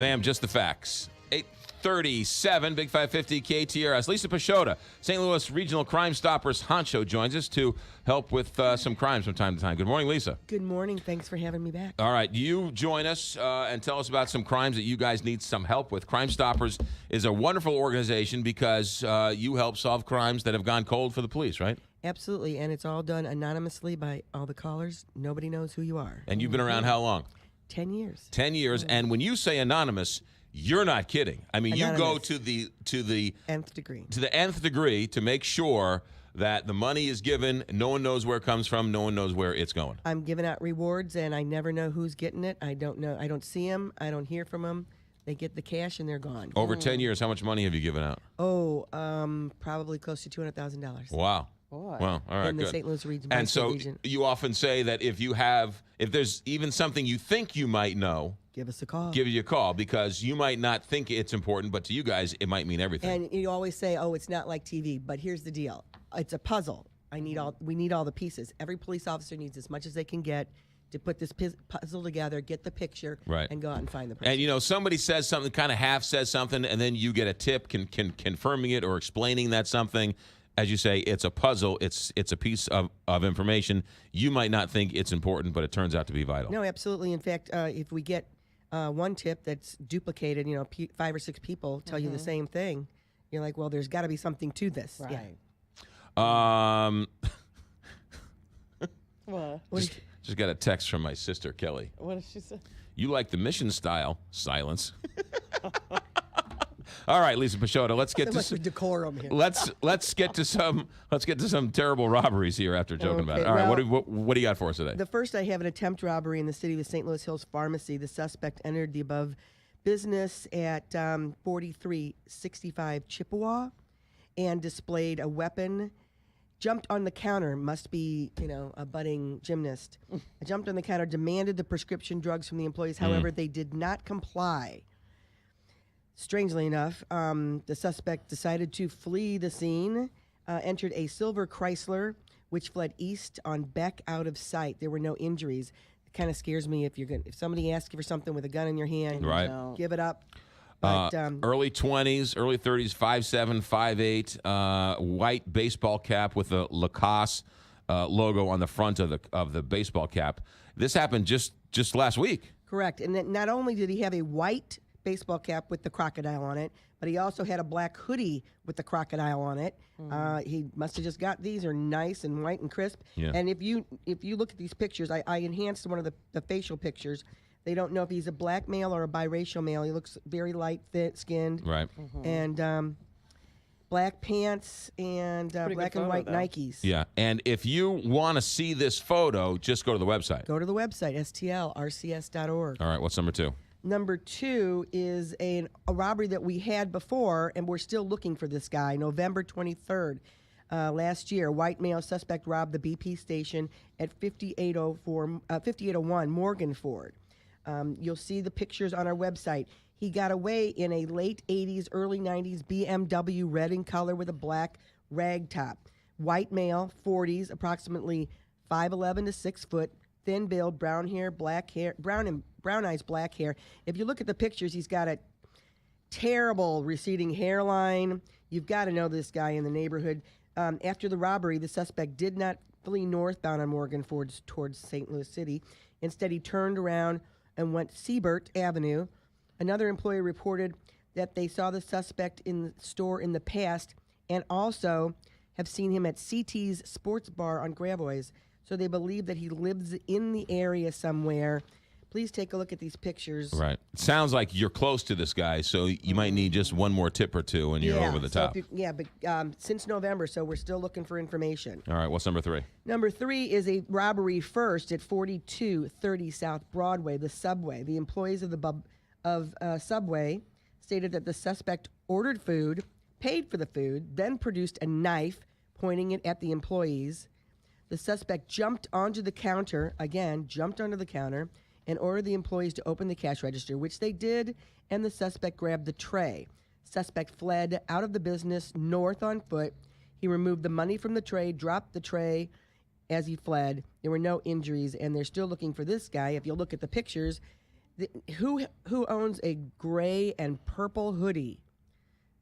Bam, just the facts. 8:37, Big 550 KTRS. Lisa Pashota, St. Louis Regional Crimestoppers honcho, joins us to help with some crimes from time to time. Good morning, Lisa. Good morning. Thanks for having me back. All right, you join us and tell us about some crimes that you guys need some help with. Crimestoppers is a wonderful organization because you help solve crimes that have gone cold for the police, right? Absolutely, and it's all done anonymously by all the callers. Nobody knows who you are. And you've been around how long? 10 years. 10 years, and when you say anonymous, you're not kidding. I mean, Anonymous. you go to the Nth degree. to the nth degree to make sure that the money is given. No one knows where it comes from. No one knows where it's going. I'm giving out rewards, and I never know who's getting it. I don't know. I don't see them. I don't hear from them. They get the cash, and they're gone. Over 10 years, how much money have you given out? Oh, probably close to $200,000. Wow. Boy. Well, all right, In the good. St. Louis region. And so you often say that if there's even something you think you might know, Give us a call. give you a call because you might not think it's important, but to you guys, it might mean everything. And you always say, "Oh, it's not like TV." But here's the deal: it's a puzzle. We need all the pieces. Every police officer needs as much as they can get to put this puzzle together, get the picture, Right. and go out and find the person. And, you know, somebody says something, kind of half says something, and then you get a tip confirming it or explaining that something. As you say, it's a puzzle. It's a piece of information. You might not think it's important, but it turns out to be vital. No, absolutely. In fact, if we get one tip that's duplicated, 5 or 6 people tell you the same thing, you're like, well, there's got to be something to this. Right. Yeah. What? Just got a text from my sister, Kelly. What did she say? You like the mission style. Silence. All right, Lisa Pashota, let's get So to much for decorum here. let's get to some terrible robberies here after joking about it. Okay, All right, well, what do you got for us today? The first, I have an attempt robbery in the city of St. Louis Hills Pharmacy. The suspect entered the above business at 4365 Chippewa and displayed a weapon. Jumped on the counter, must be, a budding gymnast. Jumped on the counter, demanded the prescription drugs from the employees. However, they did not comply. Strangely enough, the suspect decided to flee the scene, entered a silver Chrysler, which fled east on Beck out of sight. There were no injuries. It kind of scares me if somebody asks you for something with a gun in your hand, Right. give it up. But, Early 20s, early 30s, 5'7", 5'8", white baseball cap with a Lacoste logo on the front of the baseball cap. This happened just last week. Correct. And then not only did he have a white baseball cap with the crocodile on it, but he also had a black hoodie with the crocodile on it. He must have just got these are nice and white and crisp. Yeah. And if you look at these pictures, I enhanced one of the facial pictures. They don't know if he's a black male or a biracial male. He looks very light, skinned. Right. And black pants and black and photo, white though. Nikes. Yeah, and if you want to see this photo, just go to the website. Go to the website, stlrcs.org. All right, what's number 2? Number 2 is a robbery that we had before, and we're still looking for this guy. November 23rd last year, white male suspect robbed the BP station at 5801 Morgan Ford. You'll see the pictures on our website. He got away in a late 80s, early 90s BMW red in color with a black rag top. White male, 40s, approximately 5'11" to 6 foot, thin build, brown hair, black hair, brown eyes, black hair. If you look at the pictures, he's got a terrible receding hairline. You've got to know this guy in the neighborhood. After the robbery, the suspect did not flee northbound on Morgan Ford towards St. Louis City. Instead, he turned around and went Siebert Avenue. Another employee reported that they saw the suspect in the store in the past and also have seen him at CT's Sports Bar on Gravois. So they believe that he lives in the area somewhere. Please take a look at these pictures. Right. It sounds like you're close to this guy, so you might need just one more tip or two, and you're over the top. But since November, so we're still looking for information. All right, what's number 3? Number 3 is a robbery first at 4230 South Broadway, the Subway. The employees of the Subway stated that the suspect ordered food, paid for the food, then produced a knife, pointing it at the employees. The suspect jumped onto the counter, and ordered the employees to open the cash register, which they did, and the suspect grabbed the tray. Suspect fled out of the business north on foot. He removed the money from the tray, dropped the tray as he fled. There were no injuries, and they're still looking for this guy. If you look at the pictures, Who owns a gray and purple hoodie?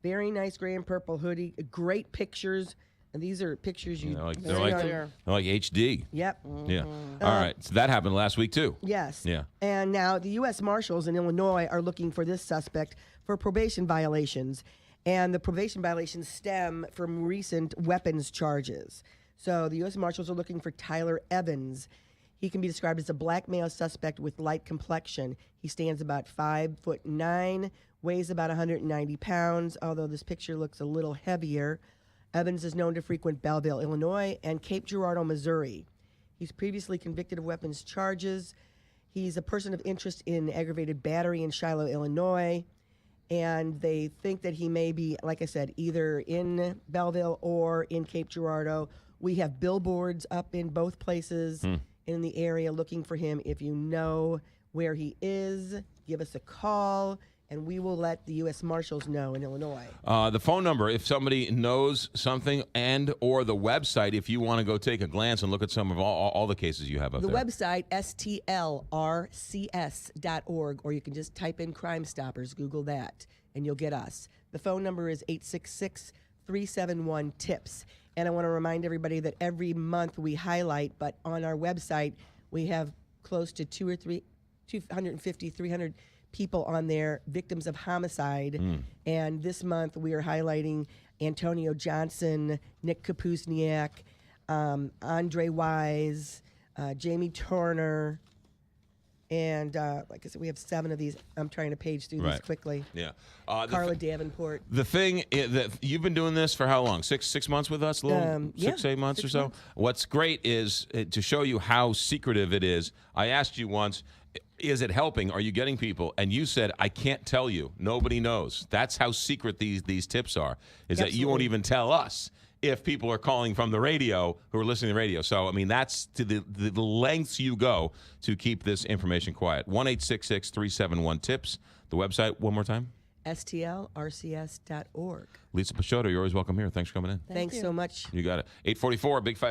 Very nice gray and purple hoodie. Great pictures. And these are pictures you. They're like HD. Yep. Yeah. All right. So that happened last week too. Yes. Yeah. And now the U.S. Marshals in Illinois are looking for this suspect for probation violations. And the probation violations stem from recent weapons charges. So the U.S. Marshals are looking for Tyler Evans. He can be described as a black male suspect with light complexion. He stands about 5'9", weighs about 190 pounds, although this picture looks a little heavier. Evans is known to frequent Belleville, Illinois, and Cape Girardeau, Missouri. He's previously convicted of weapons charges. He's a person of interest in aggravated battery in Shiloh, Illinois, and they think that he may be, like I said, either in Belleville or in Cape Girardeau. We have billboards up in both places in the area looking for him. If you know where he is, give us a call, and we will let the U.S. Marshals know in Illinois. The phone number, if somebody knows something, and or the website, if you want to go take a glance and look at some of all the cases you have up The there. website, stlrcs.org, or you can just type in Crime Stoppers, Google that, and you'll get us. The phone number is 866-371-TIPS. And I want to remind everybody that every month we highlight, but on our website, we have close to 250, 300 people on there, victims of homicide. And this month we are highlighting Antonio Johnson, Nick Kapusniak, Andre Wise, Jamie Turner, and like I said, we have 7 of these. I'm trying to page through these quickly. Yeah. Carla Davenport. The thing is that you've been doing this for how long? Six months with us? Six, 8 months or so? months. What's great is to show you how secretive it is. I asked you once, is it helping? Are you getting people? And you said, I can't tell you. Nobody knows. That's how secret these tips are, is that you won't even tell us if people are calling from the radio who are listening to the radio. So, I mean, that's to the lengths you go to keep this information quiet. 1-866-371-TIPS. The website, one more time? STLRCS.org. Lisa Peixoto, you're always welcome here. Thanks for coming in. Thanks so much. You got it. 844, Big 5.